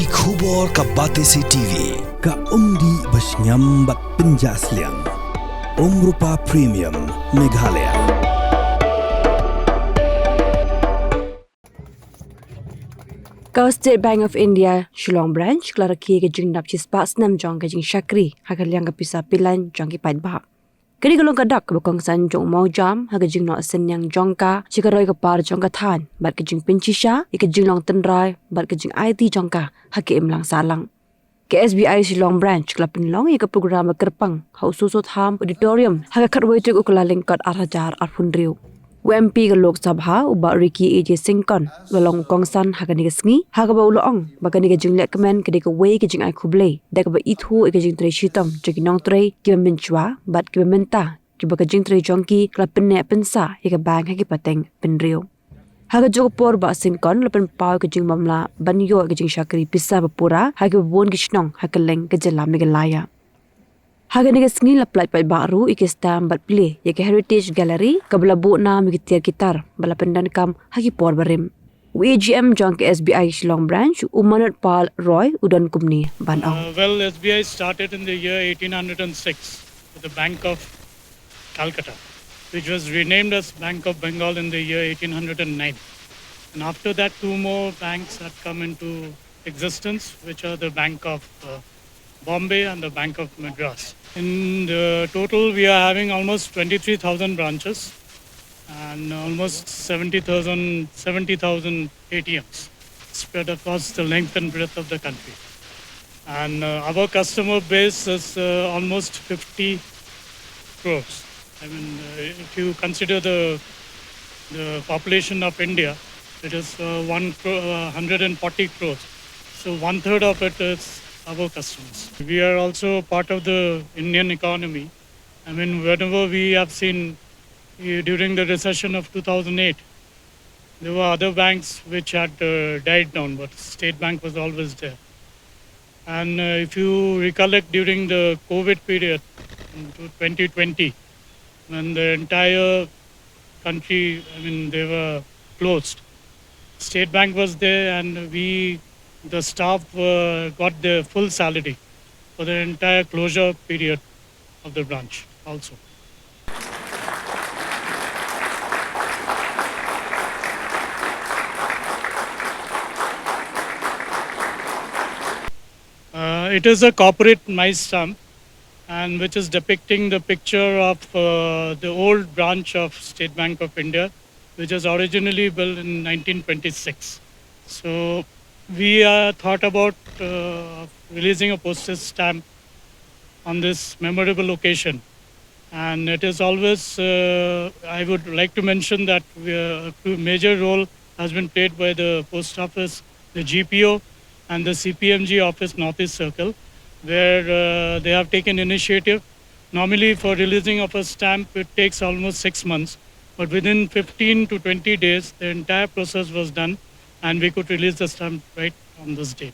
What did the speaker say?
Ki khubor ka Batesi TV. Ka umdi basnyam bat penjaslian. Rupa Premium Meghalaya. Ka State Bank of India Shillong branch klaraki ke jing nap chispa snam jong ke jing shakri hakaliang ka pisa pilan jong ki pai ba. Kini galong kadak ke bokong san jong mau jam ha ke jing no sen yang jong ka chikaroi ka par jong ka than bat ke jing pinchisha ke jing long tenrai bat ke jing IT jong ka ha ke imlang salang. Ke SBI Shillong branch klapin long ke program kerpang hau susut ham auditorium ha ka khatwai tuk ukulaling kot arhajar arphunriu. UMP ke Lok Sabha uba Ricky AJ Singkon galong kongsan hakani ke sngi hakaba ulong bakani ke jingle kemen ke de ke wei ke jing ai khuble de ke ba ithu ke jing tre shitam jing nong tre ke menchwa bat ke menta ke ba ke jing tre jongki klapin ne pensa ke bang ha ke pateng penrio haga jog por ba Singkon lapen pau ke jing mamla banyo ke jing shakri pisa bapura ha ke bon ke shnong ha ke leng ke jela me ke laya Haga nega sngi la plai pai baru ike stam bat play ya ke Heritage Gallery kabla bu na migitir gitar bala pendan kam hagi por barim. UAGM jong ke SBI Shillong branch Umanat Pal Roy udan kumni ban ang. Well, SBI started in the year 1806 with the Bank of Calcutta, which was renamed as Bank of Bengal in the year 1809. And after that, two more banks had come into existence, which are the Bank of Bombay and the Bank of Madras. In the total, we are having almost 23,000 branches and almost 70,000 ATMs spread across the length and breadth of the country. And our customer base is almost 50 crores. I mean, if you consider the population of India, it is 140 crores. So one third of it is our customers. We are also part of the Indian economy. I mean, whenever we have seen during the recession of 2008, there were other banks which had died down, but State Bank was always there. And if you recollect during the COVID period in 2020, when the entire country, I mean, they were closed, State Bank was there and the staff got their full salary for the entire closure period of the branch also. It is a corporate mice stamp and which is depicting the picture of the old branch of State Bank of India, which was originally built in 1926. So we thought about releasing a postage stamp on this memorable occasion. And it is always, I would like to mention that a major role has been played by the post office, the GPO and the CPMG office Northeast Circle, where they have taken initiative. Normally for releasing of a stamp, it takes almost 6 months, but within 15 to 20 days, the entire process was done and we could release the stamp right on this date.